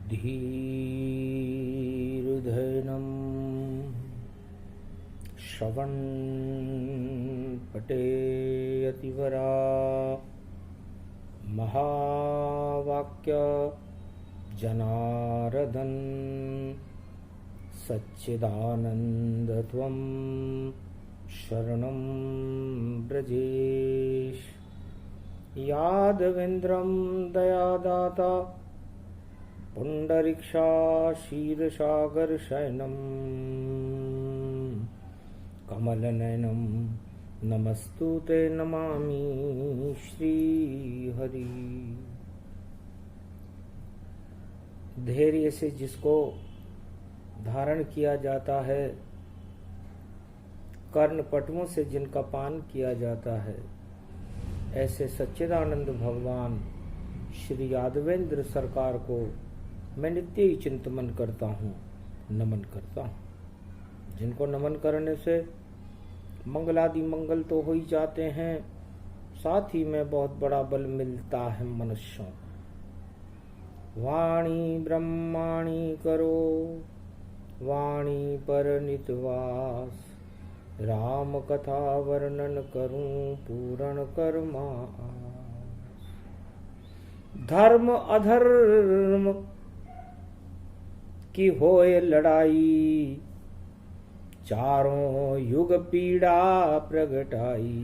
धीरुधैनं श्रवणपटेऽतिवरा महावाक्य जनार्दन सच्चिदानन्दत्वं शरणं ब्रजेश। यादवेन्द्रं दयादाता पुण्डरीक्षाशीर्षागरशयनं कमलनयनं नमस्तुते नमामि श्रीहरि। धैर्य से जिसको धारण किया जाता है, कर्णपटुओं से जिनका पान किया जाता है, ऐसे सच्चिदानंद भगवान श्री यादवेंद्र सरकार को मैं नित्य ही चिंतन करता हूँ, नमन करता हूँ। जिनको नमन करने से मंगलादि मंगल तो हो ही जाते हैं, साथ ही में बहुत बड़ा बल मिलता है मनुष्यों को। वाणी ब्रह्माणी करो वाणी पर नितवास, राम कथा वर्णन करूं पूर्ण कर्मास। धर्म अधर्म की होए लड़ाई, चारों युग पीड़ा प्रगटाई।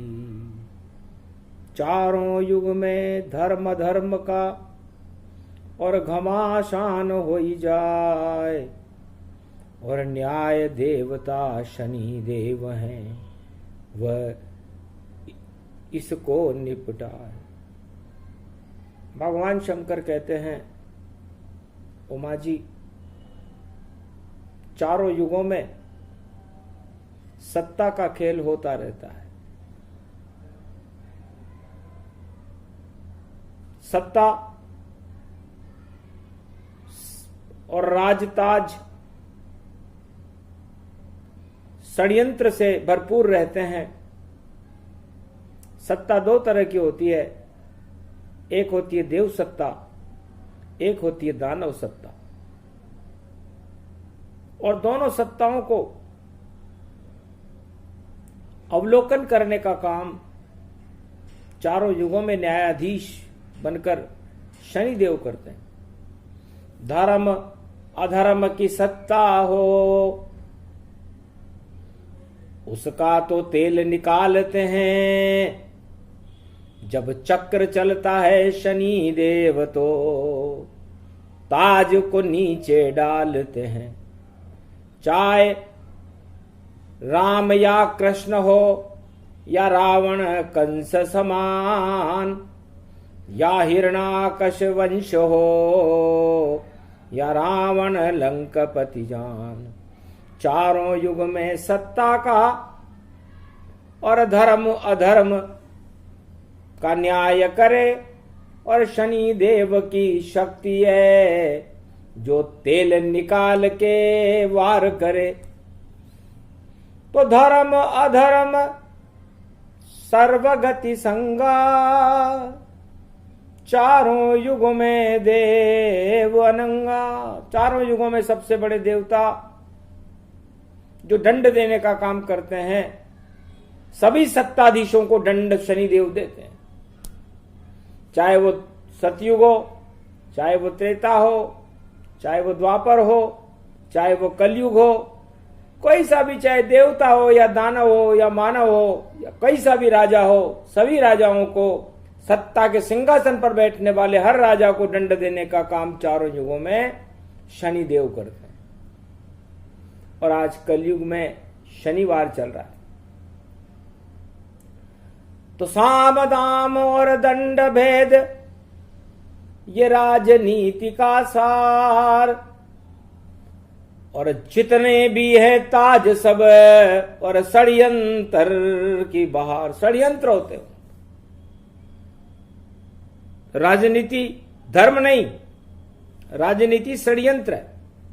चारों युग में धर्म धर्म का और घमासान होई जाए, और न्याय देवता शनि देव हैं, वह इसको निपटाए। भगवान शंकर कहते हैं, उमा जी, चारों युगों में सत्ता का खेल होता रहता है। सत्ता और राजताज षड्यंत्र से भरपूर रहते हैं। सत्ता दो तरह की होती है, एक होती है देव सत्ता, एक होती है दानव सत्ता। और दोनों सत्ताओं को अवलोकन करने का काम चारों युगों में न्यायाधीश बनकर शनिदेव करते हैं। धर्म अधर्म की सत्ता हो, उसका तो तेल निकालते हैं। जब चक्र चलता है शनि देव तो ताज को नीचे डालते हैं। चाहे राम या कृष्ण हो, या रावण कंस समान, या हिरणाकश वंश हो, या रावण लंकापति जान। चारों युग में सत्ता का और धर्म अधर्म का न्याय करे, और शनि देव की शक्ति है जो तेल निकाल के वार करे। तो धर्म अधर्म सर्वगति संगा, चारों युगों में देव अनंगा। चारों युगों में सबसे बड़े देवता जो दंड देने का काम करते हैं, सभी सत्ताधीशों को दंड शनिदेव देते हैं। चाहे वो सतयुग हो, चाहे वो त्रेता हो, चाहे वो द्वापर हो, चाहे वो कलयुग हो, कोई सा भी, चाहे देवता हो या दानव हो या मानव हो या कोई सा भी राजा हो, सभी राजाओं को, सत्ता के सिंहासन पर बैठने वाले हर राजा को दंड देने का काम चारों युगों में शनिदेव करते हैं। और आज कलयुग में शनिवार चल रहा है, तो साम दाम और दंड भेद ये राजनीति का सार। और जितने भी है ताज सब और षड्यंत्र की बहार। षड्यंत्र होते हो, राजनीति धर्म नहीं, राजनीति षड्यंत्र है।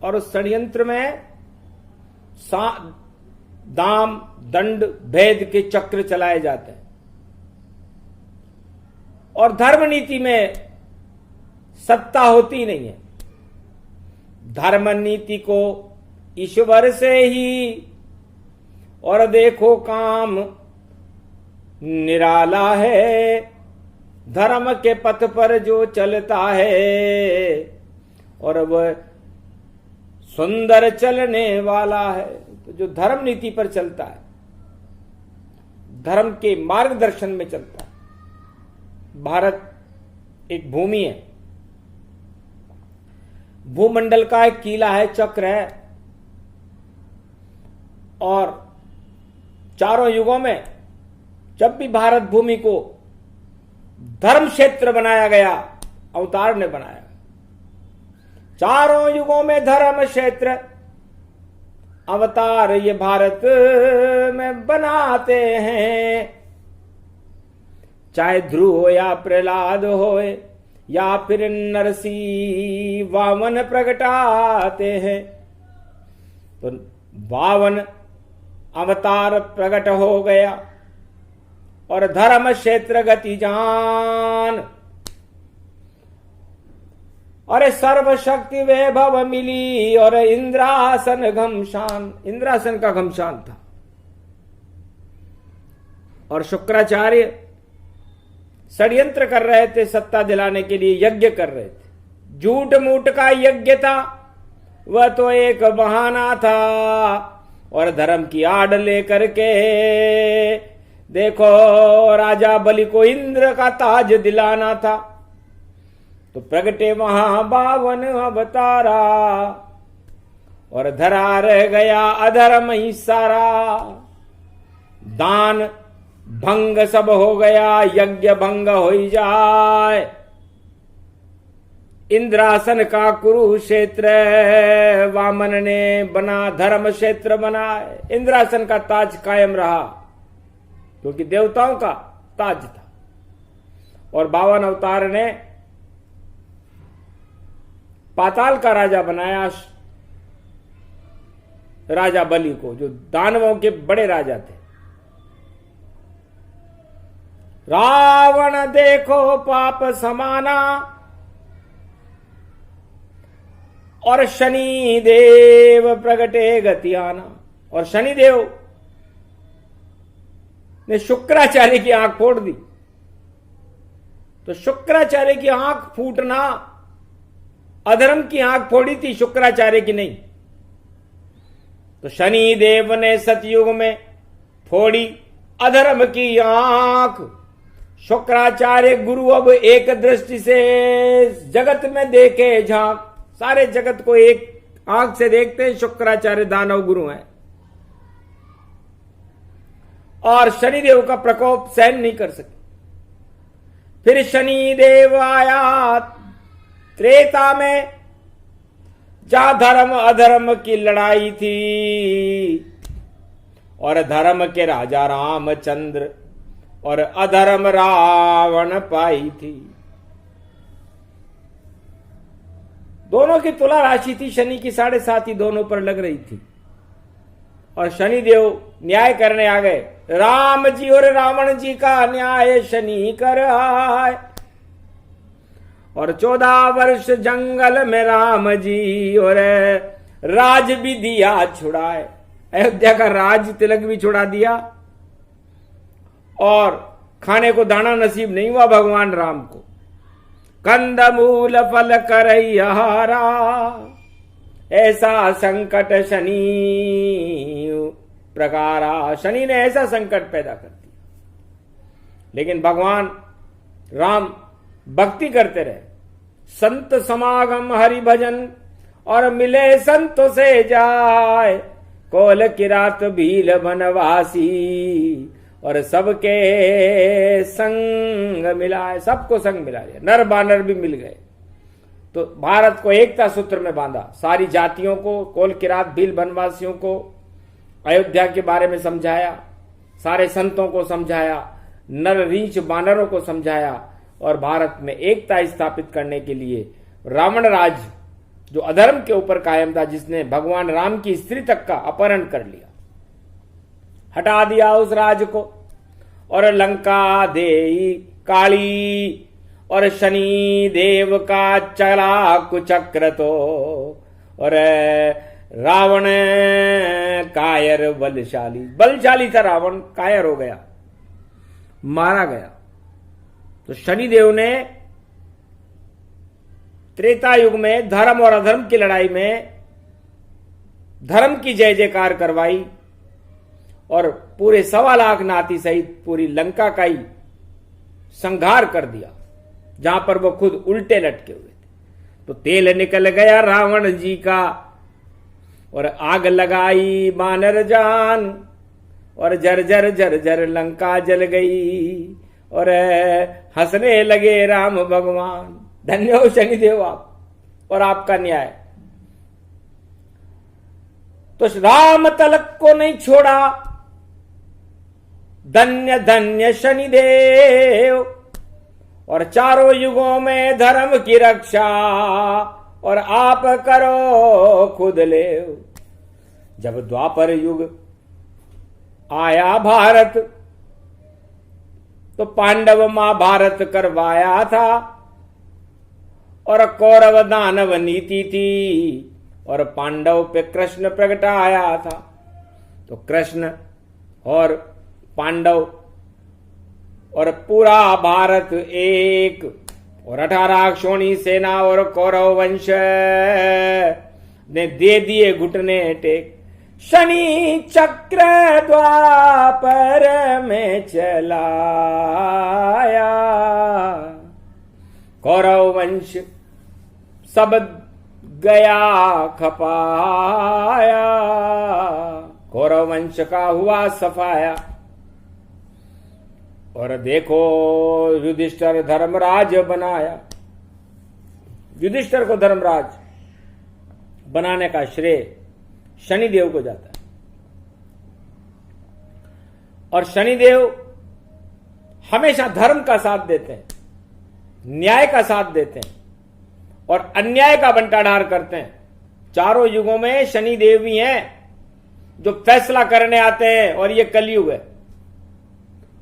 और उस षड्यंत्र में दाम दंड भेद के चक्र चलाए जाते हैं। और धर्म नीति में सत्ता होती नहीं है। धर्म नीति को ईश्वर से ही, और देखो काम निराला है, धर्म के पथ पर जो चलता है, और वह सुंदर चलने वाला है। तो जो धर्म नीति पर चलता है, धर्म के मार्गदर्शन में चलता है। भारत एक भूमि है, भूमंडल का एक कीला है, चक्र है, और चारों युगों में जब भी भारत भूमि को धर्म क्षेत्र बनाया गया, अवतार ने बनाया। चारों युगों में धर्म क्षेत्र अवतार ये भारत में बनाते हैं। चाहे ध्रुव हो या प्रहलाद हो या फिर नरसिंह वामन प्रगटाते हैं, तो 52 अवतार प्रकट हो गया, और धर्म क्षेत्र गति जान, अरे सर्वशक्ति वैभव मिली, और इंद्रासन घमशान, इंद्रासन का घमशान था। और शुक्राचार्य षड्यंत्र कर रहे थे, सत्ता दिलाने के लिए यज्ञ कर रहे थे। झूठ मूठ का यज्ञ था, वह तो एक बहाना था, और धर्म की आड़ लेकर के देखो राजा बलि को इंद्र का ताज दिलाना था। तो प्रगटे वहां 52 अवतारा, और धरा रह गया अधर्म ही सारा। दान भंग सब हो गया, यज्ञ भंग हो जाए। इंद्रासन का कुरुक्षेत्र वामन ने बना धर्म क्षेत्र बनाए। इंद्रासन का ताज कायम रहा, क्योंकि देवताओं का ताज था। और 52 अवतार ने पाताल का राजा बनाया राजा बलि को, जो दानवों के बड़े राजा थे। रावण देखो पाप समाना, और शनि देव प्रगटे गतियाना। और शनि देव ने शुक्राचार्य की आंख फोड़ दी। तो शुक्राचार्य की आंख फूटना, अधर्म की आंख फोड़ी थी, शुक्राचार्य की नहीं। तो शनि देव ने सतयुग में फोड़ी अधर्म की आंख। शुक्राचार्य गुरु अब एक दृष्टि से जगत में देखे झांक, सारे जगत को एक आंख से देखते हैं। शुक्राचार्य दानव गुरु हैं, और शनिदेव का प्रकोप सहन नहीं कर सके। फिर शनिदेव आया त्रेता में, जहां धर्म अधर्म की लड़ाई थी, और धर्म के राजा रामचंद्र और अधर्म रावण पाई थी। दोनों की तुला राशि थी, शनि की 7.5 ही दोनों पर लग रही थी। और शनिदेव न्याय करने आ गए। राम जी और रावण जी का न्याय शनि कर आए। और 14 वर्ष जंगल में राम जी और राज भी दिया छुड़ाए। अयोध्या का राज तिलक भी छुड़ा दिया, और खाने को दाना नसीब नहीं हुआ भगवान राम को। कंद मूल फल करैहारा, ऐसा संकट शनि प्रकारा। शनि ने ऐसा संकट पैदा कर दिया, लेकिन भगवान राम भक्ति करते रहे। संत समागम हरि भजन, और मिले संतों से जाए। कोल किरात भील बनवासी, और सबके संग मिलाए। सबको संग मिला लिया, नर बानर भी मिल गए। तो भारत को एकता सूत्र में बांधा। सारी जातियों को, कोल किरात भील बनवासियों को अयोध्या के बारे में समझाया, सारे संतों को समझाया, नर रीछ बानरों को समझाया, और भारत में एकता स्थापित करने के लिए रावण राज, जो अधर्म के ऊपर कायम था, जिसने भगवान राम की स्त्री तक का अपहरण कर लिया, हटा दिया उस राज को। और लंका देई काली, और शनि देव का चला कुचक्र तो, और रावण कायर बलशाली, बलशाली था रावण, कायर हो गया, मारा गया। तो शनिदेव ने त्रेता युग में धर्म और अधर्म की लड़ाई में धर्म की जय जयकार करवाई और पूरे 1.25 लाख नाती सहित पूरी लंका का ही संहार कर दिया, जहां पर वो खुद उल्टे लटके हुए थे। तो तेल निकल गया रावण जी का और आग लगाई बानर जान और झरझर झरझर लंका जल गई और हंसने लगे राम भगवान। धन्य हो शनिदेव आप और आपका न्याय। तो राम तलक को नहीं छोड़ा, धन्य धन्य शनिदेव, और चारों युगों में धर्म की रक्षा और आप करो खुद ले। जब द्वापर युग आया भारत तो पांडव महाभारत करवाया था और कौरव दानव नीति थी और पांडव पे कृष्ण प्रगटाया था। तो कृष्ण और पांडव और पूरा भारत एक और 18 क्षोणी सेना और कौरव वंश ने दे दिए घुटने टेक। शनि चक्र द्वापर में चलाया, कौरव वंश सब गया खपाया, कौरव वंश का हुआ सफाया। और देखो युधिष्ठिर धर्मराज बनाया। युधिष्ठिर को धर्मराज बनाने का श्रेय शनिदेव को जाता है। और शनिदेव हमेशा धर्म का साथ देते हैं, न्याय का साथ देते हैं और अन्याय का बंटाढार करते हैं। चारों युगों में शनिदेव ही हैं जो फैसला करने आते हैं। और ये कलयुग है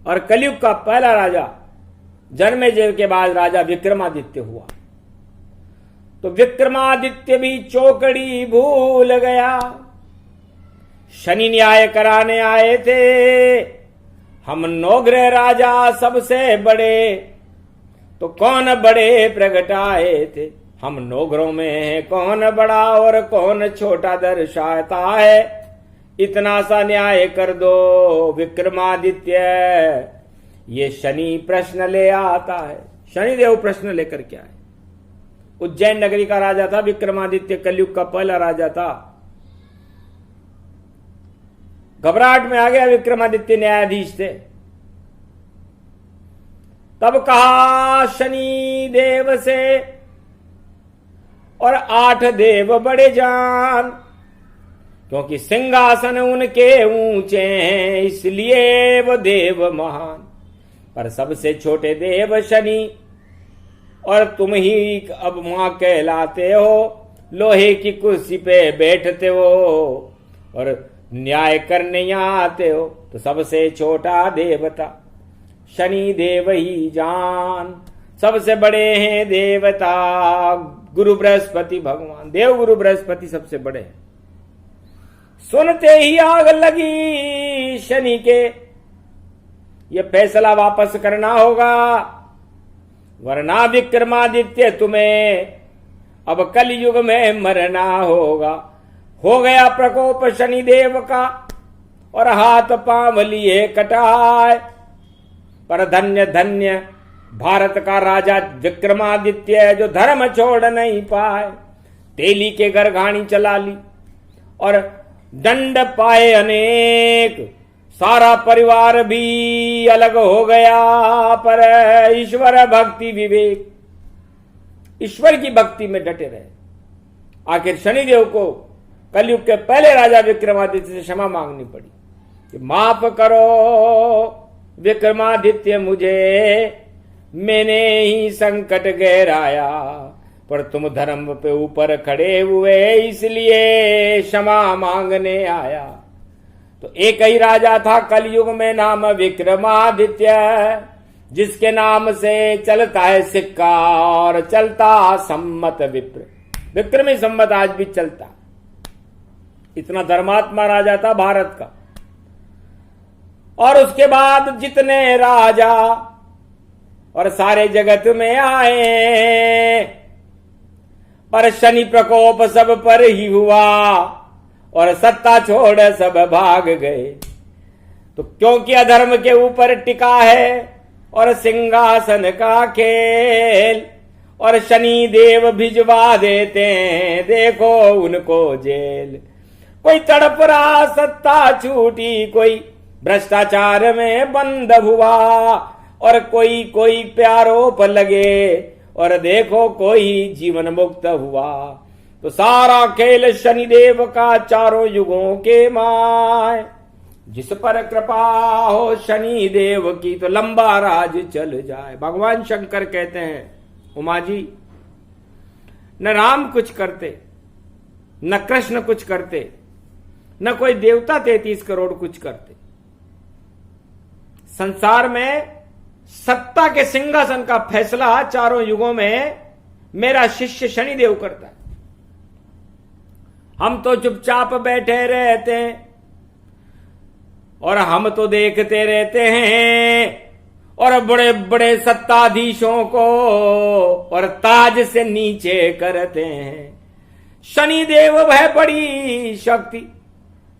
और कलयुग का पहला राजा जन्मेजय के बाद राजा विक्रमादित्य हुआ। तो विक्रमादित्य भी चौकड़ी भूल गया। शनि न्याय कराने आए थे, हम नौग्रह राजा सबसे बड़े, तो कौन बड़े प्रगटाए थे। हम नौग्रहों में है कौन बड़ा और कौन छोटा दर्शाता है। इतना सा न्याय कर दो विक्रमादित्य। ये शनि प्रश्न ले आता है। शनिदेव प्रश्न लेकर के आए। उज्जैन नगरी का राजा था विक्रमादित्य, कलयुग का पहला राजा था। घबराहट में आ गया विक्रमादित्य, न्यायाधीश थे। तब कहा शनि देव से, और 8 देव बड़े जान, क्योंकि सिंहासन उनके ऊंचे हैं इसलिए वो देव महान। पर सबसे छोटे देव शनि और तुम ही अब मां कहलाते हो। लोहे की कुर्सी पे बैठते हो और न्याय करने यहां आते हो। तो सबसे छोटा देवता शनि देव ही जान। सबसे बड़े हैं देवता गुरु बृहस्पति भगवान। देव गुरु बृहस्पति सबसे बड़े हैं। सुनते ही आग लगी शनि के, ये फैसला वापस करना होगा वरना विक्रमादित्य तुम्हें अब कलयुग में मरना होगा। हो गया प्रकोप शनिदेव का और हाथ पांव लिए कटाए। पर धन्य धन्य भारत का राजा विक्रमादित्य जो धर्म छोड़ नहीं पाए। तेली के घर घाणी चला ली और दंड पाए अनेक। सारा परिवार भी अलग हो गया। पर ईश्वर भक्ति विवेक, ईश्वर की भक्ति में डटे रहे। आखिर शनिदेव को कलयुग के पहले राजा विक्रमादित्य से क्षमा मांगनी पड़ी कि माफ करो विक्रमादित्य मुझे, मैंने ही संकट गहराया। पर तुम धर्म पे ऊपर खड़े हुए इसलिए क्षमा मांगने आया। तो एक ही राजा था कलयुग में नाम विक्रमादित्य, जिसके नाम से चलता है सिक्का और चलता सम्मत विप्र। विक्रमी संवत आज भी चलता। इतना धर्मात्मा राजा था भारत का। और उसके बाद जितने राजा और सारे जगत में आए, पर शनि प्रकोप सब पर ही हुआ और सत्ता छोड़ सब भाग गए। तो क्योंकि अधर्म के ऊपर टिका है और सिंहासन का खेल, और शनि देव भिजवा देते हैं देखो उनको जेल। कोई तड़प रहा सत्ता छूटी, कोई भ्रष्टाचार में बंद हुआ, और कोई कोई प्यारों पर लगे और देखो कोई जीवन मुक्त हुआ। तो सारा खेल शनिदेव का चारों युगों के माय, जिस पर कृपा हो शनि देव की तो लंबा राज चल जाए। भगवान शंकर कहते हैं उमा जी, न राम कुछ करते, न कृष्ण कुछ करते, न कोई देवता 33 करोड़ कुछ करते। संसार में सत्ता के सिंहासन का फैसला चारों युगों में मेरा शिष्य शनिदेव करता है। हम तो चुपचाप बैठे रहते हैं और हम तो देखते रहते हैं, और बड़े बड़े सत्ताधीशों को और ताज से नीचे करते हैं। शनिदेव वह बड़ी शक्ति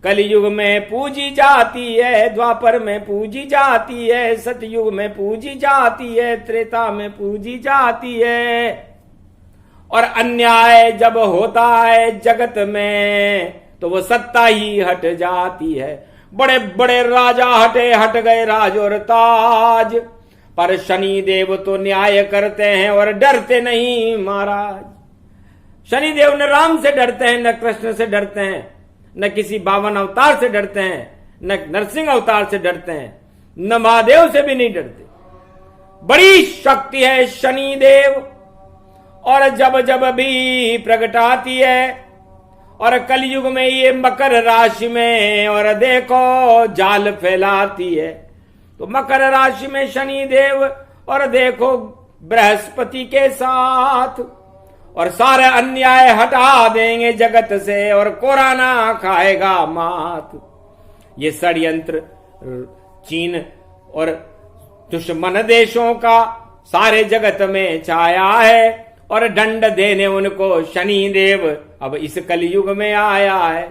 कलयुग में पूजी जाती है, द्वापर में पूजी जाती है, सतयुग में पूजी जाती है, त्रेता में पूजी जाती है। और अन्याय जब होता है जगत में तो वो सत्ता ही हट जाती है। बड़े बड़े राजा हट गए राज और ताज, पर शनि देव तो न्याय करते हैं और डरते नहीं महाराज। शनिदेव न राम से डरते हैं, न कृष्ण से डरते हैं, न किसी 52 अवतार से डरते हैं, न नरसिंह अवतार से डरते हैं, न महादेव से भी नहीं डरते। बड़ी शक्ति है शनिदेव, और जब जब भी प्रगटाती है, और कलयुग में ये मकर राशि में और देखो जाल फैलाती है। तो मकर राशि में शनिदेव और देखो बृहस्पति के साथ, और सारे अन्याय हटा देंगे जगत से और कोरोना खाएगा मात। ये षड्यंत्र चीन और दुश्मन देशों का सारे जगत में छाया है, और दंड देने उनको शनि देव अब इस कलयुग में आया है।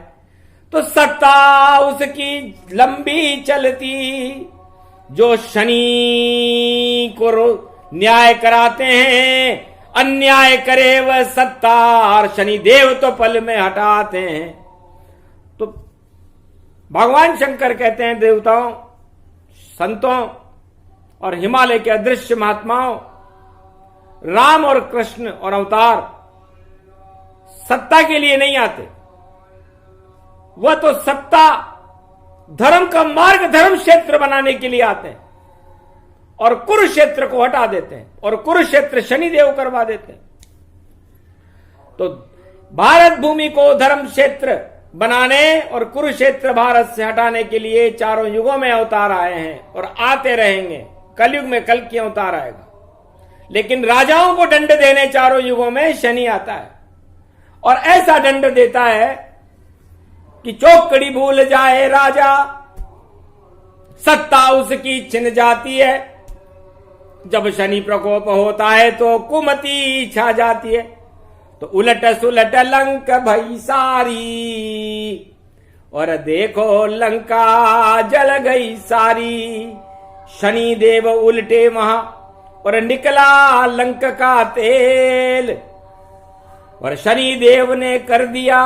तो सत्ता उसकी लंबी चलती, जो शनि को न्याय कराते हैं, अन्याय करे वह सत्ता, और शनि देव तो पल में हटाते हैं। तो भगवान शंकर कहते हैं देवताओं, संतों और हिमालय के अदृश्य महात्माओं, राम और कृष्ण और अवतार सत्ता के लिए नहीं आते, वह तो सत्ता धर्म का मार्ग, धर्म क्षेत्र बनाने के लिए आते हैं, और कुरुक्षेत्र को हटा देते हैं, और कुरुक्षेत्र शनिदेव करवा देते हैं। तो भारत भूमि को धर्म क्षेत्र बनाने और कुरुक्षेत्र भारत से हटाने के लिए चारों युगों में अवतार आए हैं और आते रहेंगे। कलयुग में कल की अवतार आएगा, लेकिन राजाओं को दंड देने चारों युगों में शनि आता है, और ऐसा दंड देता है कि चौकड़ी भूल जाए राजा, सत्ता उसकी छिन जाती है। जब शनि प्रकोप होता है तो कुमति छा जाती है। तो उलट सुलट लंक भई सारी, और देखो लंका जल गई सारी। शनि देव उल्टे वहां और निकला लंक का तेल, और शनि देव ने कर दिया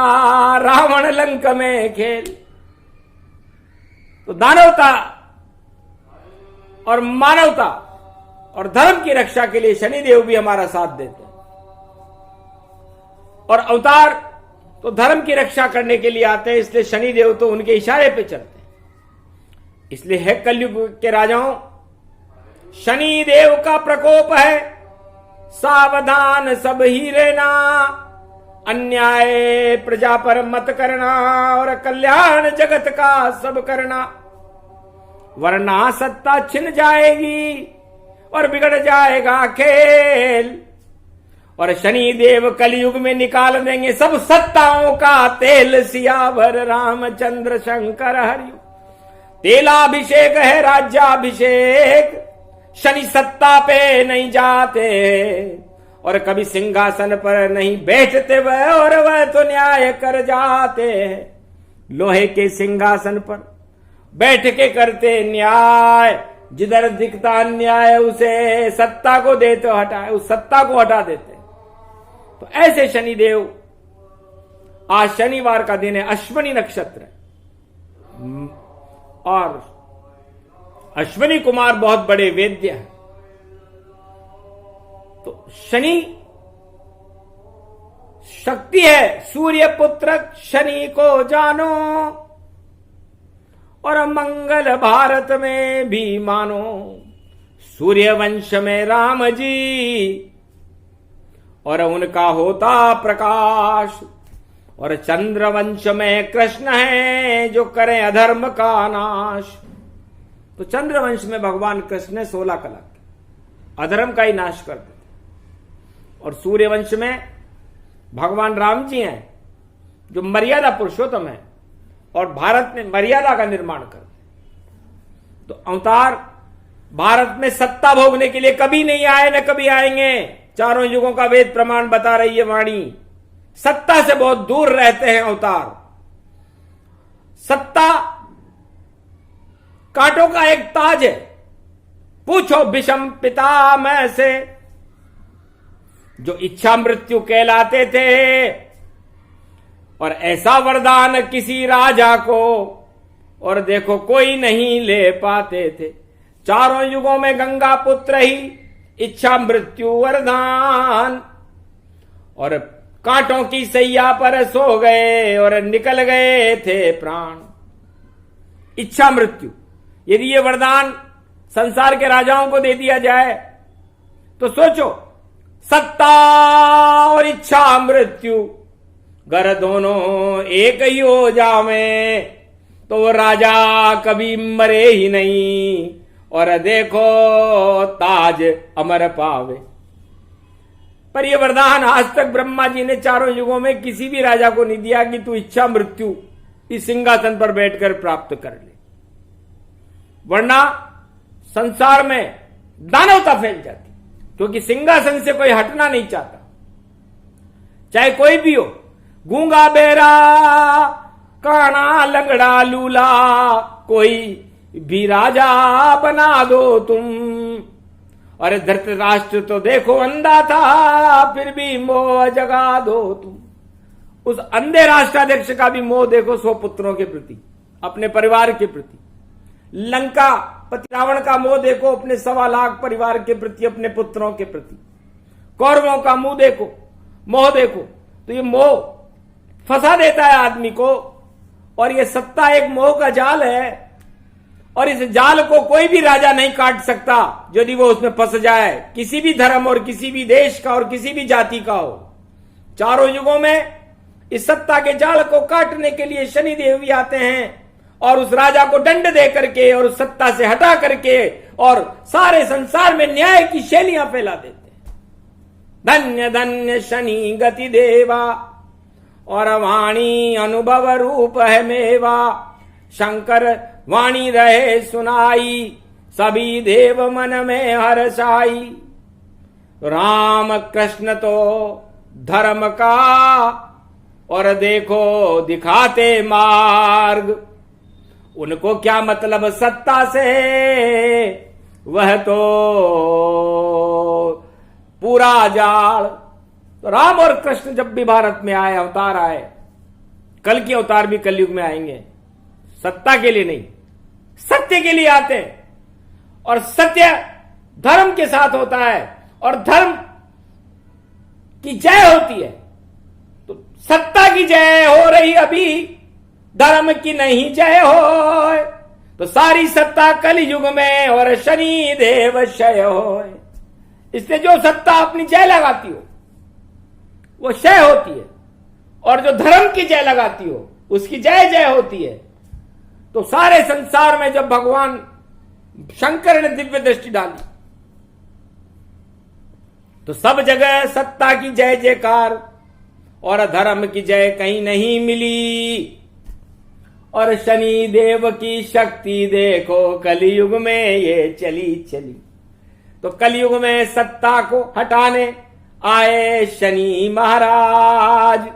रावण लंक में खेल। तो दानवता और मानवता और धर्म की रक्षा के लिए शनिदेव भी हमारा साथ देते हैं, और अवतार तो धर्म की रक्षा करने के लिए आते हैं, इसलिए शनिदेव तो उनके इशारे पे चलते हैं। इसलिए है कलयुग के राजाओं, शनिदेव का प्रकोप है, सावधान सब ही रहना, अन्याय प्रजा पर मत करना, और कल्याण जगत का सब करना, वरना सत्ता छिन जाएगी और बिगड़ जाएगा खेल। और शनि देव कलयुग में निकाल देंगे सब सत्ताओं का तेल, सियावर रामचंद्र शंकर हरिओम। तेलाभिषेक है राज्याभिषेक, शनि सत्ता पे नहीं जाते और कभी सिंहासन पर नहीं बैठते वह, और वह तो न्याय कर जाते हैं। लोहे के सिंहासन पर बैठ के करते न्याय, जिधर दिखता अन्याय उसे सत्ता को देते हटाए, उस सत्ता को हटा देते। तो ऐसे शनिदेव, आज शनिवार का दिन है, अश्विनी नक्षत्र और अश्विनी कुमार बहुत बड़े वेद्य हैं। तो शनि शक्ति है, सूर्य पुत्र शनि को जानो और मंगल भारत में भी मानो। सूर्य वंश में राम जी और उनका होता प्रकाश, और चंद्र वंश में कृष्ण है जो करें अधर्म का नाश। तो चंद्र वंश में भगवान कृष्ण ने 16 कला के अधर्म का ही नाश कर देते, और सूर्य वंश में भगवान राम जी हैं जो मर्यादा पुरुषोत्तम है और भारत में मर्यादा का निर्माण करते। तो अवतार भारत में सत्ता भोगने के लिए कभी नहीं आए, न कभी आएंगे। चारों युगों का वेद प्रमाण बता रही है वाणी। सत्ता से बहुत दूर रहते हैं अवतार। सत्ता कांटों का एक ताज है। पूछो भीष्म पितामह से, जो इच्छा मृत्यु कहलाते थे, और ऐसा वरदान किसी राजा को, और देखो कोई नहीं ले पाते थे। चारों युगों में गंगा पुत्र ही इच्छा मृत्यु वरदान, और कांटों की सैया पर सो गए और निकल गए थे प्राण। इच्छा मृत्यु, यदि ये वरदान संसार के राजाओं को दे दिया जाए तो सोचो, सत्ता और इच्छा मृत्यु अगर दोनों एक ही हो जावे तो वो राजा कभी मरे ही नहीं, और देखो ताज अमर पावे। पर यह वरदान आज तक ब्रह्मा जी ने चारों युगों में किसी भी राजा को नहीं दिया कि तू इच्छा मृत्यु इस सिंहासन पर बैठकर प्राप्त कर ले, वरना संसार में दानवता फैल जाती। क्योंकि सिंहासन से कोई हटना नहीं चाहता, चाहे कोई भी हो, गूंगा बेरा काना लंगड़ा लूला, कोई भी राजा बना दो तुम। अरे धृतराष्ट्र तो देखो अंधा था, फिर भी मोह जगा दो तुम। उस अंधे राष्ट्राध्यक्ष का भी मोह देखो 100 पुत्रों के प्रति, अपने परिवार के प्रति। लंका पति रावण का मोह देखो अपने 1.25 लाख परिवार के प्रति, अपने पुत्रों के प्रति। कौरवों का मुंह देखो, मोह देखो। तो ये मोह फंसा देता है आदमी को, और ये सत्ता एक मोह का जाल है, और इस जाल को कोई भी राजा नहीं काट सकता यदि वो उसमें फंस जाए, किसी भी धर्म और किसी भी देश का और किसी भी जाति का हो। चारों युगों में इस सत्ता के जाल को काटने के लिए शनि देव भी आते हैं, और उस राजा को दंड दे करके और उस सत्ता से हटा करके और सारे संसार में न्याय की शैलियां फैला देते हैं। धन्य धन्य शनि गति देवा, और वाणी अनुभव रूप है मेवा। शंकर वाणी रहे सुनाई, सभी देव मन में हर्षाई। राम कृष्ण तो धर्म का, और देखो दिखाते मार्ग। उनको क्या मतलब सत्ता से, वह तो पूरा जाल। तो राम और कृष्ण जब भी भारत में आए, अवतार आए, कल के अवतार भी कलयुग में आएंगे, सत्ता के लिए नहीं, सत्य के लिए आते हैं। और सत्य धर्म के साथ होता है, और धर्म की जय होती है। तो सत्ता की जय हो रही अभी, धर्म की नहीं जय हो। तो सारी सत्ता कलयुग में और शनि देव क्षय हो। इसलिए जो सत्ता अपनी जय लगाती हो वो क्षय होती है, और जो धर्म की जय लगाती हो उसकी जय जय होती है। तो सारे संसार में जब भगवान शंकर ने दिव्य दृष्टि डाली तो सब जगह सत्ता की जय जयकार और धर्म की जय कहीं नहीं मिली। और शनि देव की शक्ति देखो कलयुग में ये चली चली। तो कलयुग में सत्ता को हटाने आए शनि महाराज।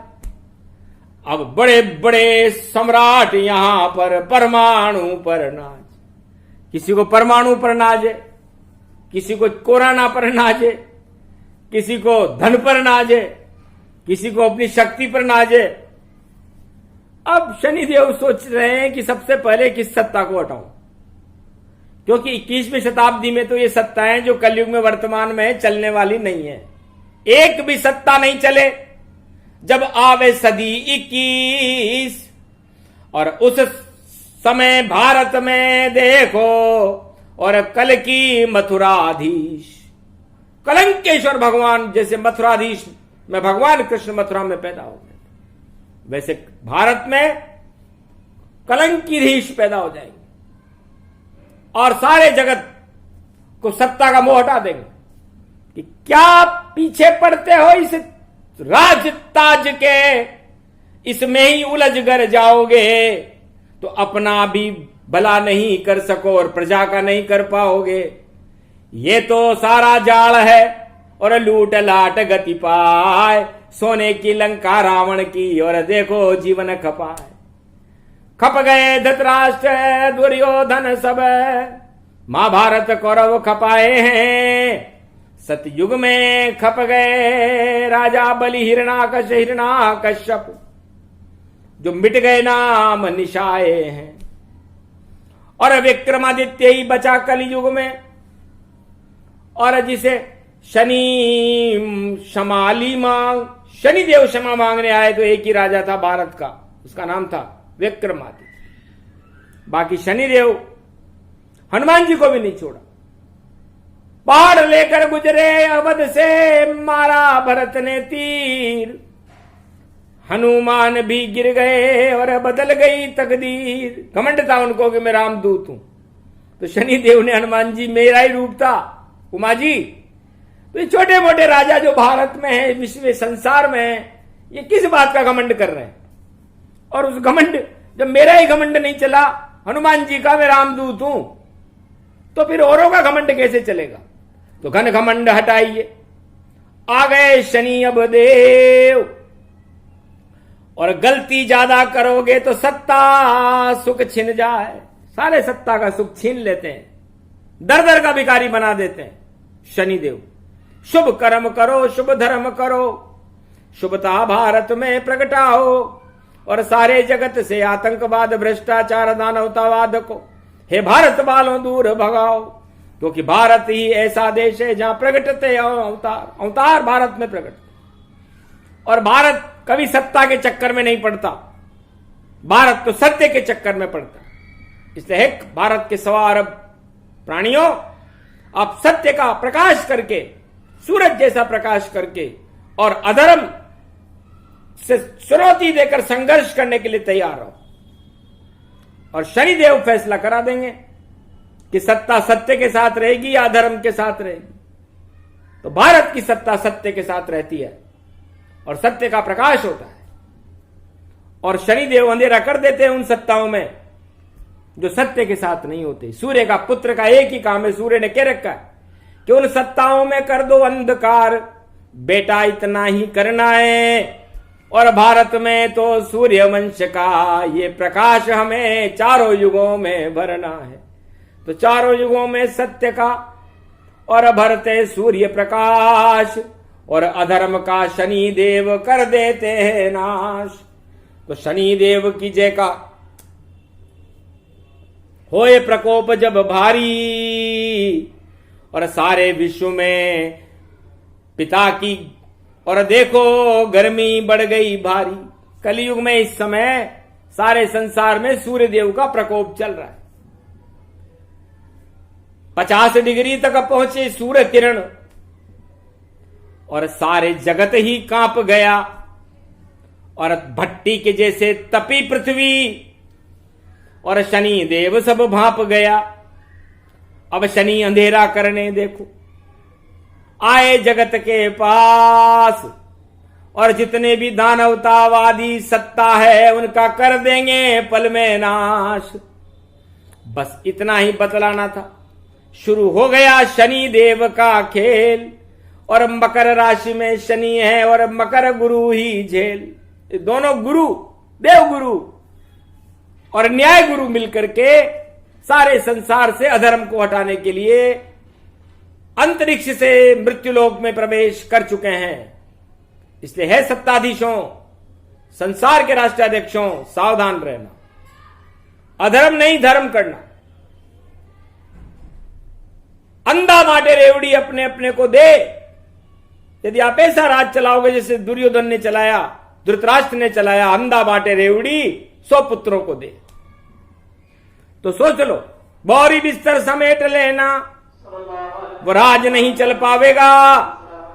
अब बड़े बड़े सम्राट यहां पर परमाणु पर नाच। किसी को परमाणु पर नाचे, किसी को कोरोना पर नाचे, किसी को धन पर नाचे, किसी को अपनी शक्ति पर नाचे। अब शनिदेव सोच रहे हैं कि सबसे पहले किस सत्ता को हटाऊं, क्योंकि 21वीं शताब्दी में तो ये सत्ताएं जो कलयुग में वर्तमान में चलने वाली नहीं है। एक भी सत्ता नहीं चले जब आवे सदी 21। और उस समय भारत में देखो और कल की मथुराधीश कलंकेश्वर भगवान जैसे मथुराधीश में भगवान कृष्ण मथुरा में पैदा हो गए, वैसे भारत में कलंकीधीश पैदा हो जाएंगे और सारे जगत को सत्ता का मोह हटा देंगे। कि क्या पीछे पड़ते हो इस राज ताज के, इसमें ही उलझ कर जाओगे तो अपना भी भला नहीं कर सको और प्रजा का नहीं कर पाओगे। ये तो सारा जाल है और लूट लाट गति पाए, सोने की लंका रावण की और देखो जीवन खपाए। खप गए धृतराष्ट्र दुर्योधन सब, महाभारत कौरव खपाए हैं। सतयुग में खप गए राजा बलि हिरणाकश्यप, जो मिट गए नाम निशाए हैं। और विक्रमादित्य ही बचा कलयुग में, और जिसे शनि क्षमाली मांग, शनिदेव क्षमा मांगने आए तो एक ही राजा था भारत का, उसका नाम था विक्रमादित्य। बाकी शनिदेव हनुमान जी को भी नहीं छोड़ा। पहाड़ लेकर गुजरे अवध से, मारा भरत ने तीर। हनुमान भी गिर गए और बदल गई तकदीर। घमंड था उनको कि मैं रामदूत हूं। तो शनिदेव ने हनुमान जी मेरा ही रूप था, उमा जी। तो ये छोटे मोटे राजा जो भारत में है, विश्व संसार में है, ये किस बात का घमंड कर रहे हैं। और उस घमंड, जब मेरा ही घमंड नहीं चला हनुमान जी का मैं रामदूत हूं, तो फिर औरों का घमंड कैसे चलेगा। तो घन घमंड हटाइए, आ गए शनि अब देव। और गलती ज्यादा करोगे तो सत्ता सुख छिन जाए। सारे सत्ता का सुख छीन लेते हैं, दर दर का भिखारी बना देते हैं शनिदेव। शुभ कर्म करो, शुभ धर्म करो, शुभता भारत में प्रगटाओ। और सारे जगत से आतंकवाद, भ्रष्टाचार, दानवतावाद को हे भारत वालों दूर भगाओ। क्योंकि भारत ही ऐसा देश है जहां प्रगटते अवतार, अवतार भारत में प्रकट। और भारत कभी सत्ता के चक्कर में नहीं पड़ता, भारत तो सत्य के चक्कर में पड़ता। इसलिए भारत के 1.25 अरब प्राणियों, आप सत्य का प्रकाश करके, सूरज जैसा प्रकाश करके और अधर्म से चुनौती देकर संघर्ष करने के लिए तैयार रहो। और शनिदेव फैसला करा देंगे कि सत्ता सत्य के साथ रहेगी या अधर्म के साथ रहेगी। तो भारत की सत्ता सत्य के साथ रहती है और सत्य का प्रकाश होता है। और शनिदेव अंधेरा कर देते हैं उन सत्ताओं में जो सत्य के साथ नहीं होते। सूर्य का पुत्र का एक ही काम है, सूर्य ने कह रखा है कि उन सत्ताओं में कर दो अंधकार, बेटा इतना ही करना है। और भारत में तो सूर्य वंश का ये प्रकाश हमें चारों युगों में भरना है। तो चारों युगों में सत्य का और भरते सूर्य प्रकाश, और अधर्म का शनि देव कर देते हैं नाश। तो शनि देव की जय का होए प्रकोप जब भारी, और सारे विश्व में पिता की और देखो गर्मी बढ़ गई भारी। कलयुग में इस समय सारे संसार में सूर्य देव का प्रकोप चल रहा है। 50 डिग्री तक पहुंचे सूर्य किरण और सारे जगत ही कांप गया। और भट्टी के जैसे तपी पृथ्वी और शनि देव सब भांप गया। अब शनि अंधेरा करने देखो, आए जगत के पास, और जितने भी दानवतावादी सत्ता है उनका कर देंगे पल में नाश। बस इतना ही बतलाना था। शुरू हो गया शनि देव का खेल, और मकर राशि में शनि है और मकर गुरु ही झेल। ये दोनों गुरु, देव गुरु और न्याय गुरु मिलकर के सारे संसार से अधर्म को हटाने के लिए अंतरिक्ष से मृत्युलोक में प्रवेश कर चुके हैं। इसलिए है सत्ताधीशों, संसार के राष्ट्राध्यक्षों, सावधान रहना, अधर्म नहीं धर्म करना। अंधा बांटे रेवड़ी अपने अपने को दे। यदि आप ऐसा राज चलाओगे जैसे दुर्योधन ने चलाया, धृतराष्ट्र ने चलाया, अंधा बांटे रेवड़ी 100 पुत्रों को दे, तो सोच लो, बोरी बिस्तर समेट लेना, वो राज नहीं चल पावेगा।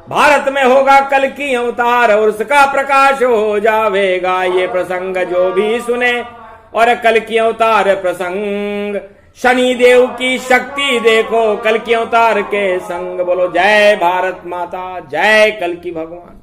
भारत में होगा कल की अवतार और उसका प्रकाश हो जावेगा। ये प्रसंग जो भी सुने और कल की अवतार प्रसंग, शनि देव की शक्ति देखो कल की अवतार के संग। बोलो जय भारत माता, जय कल की भगवान।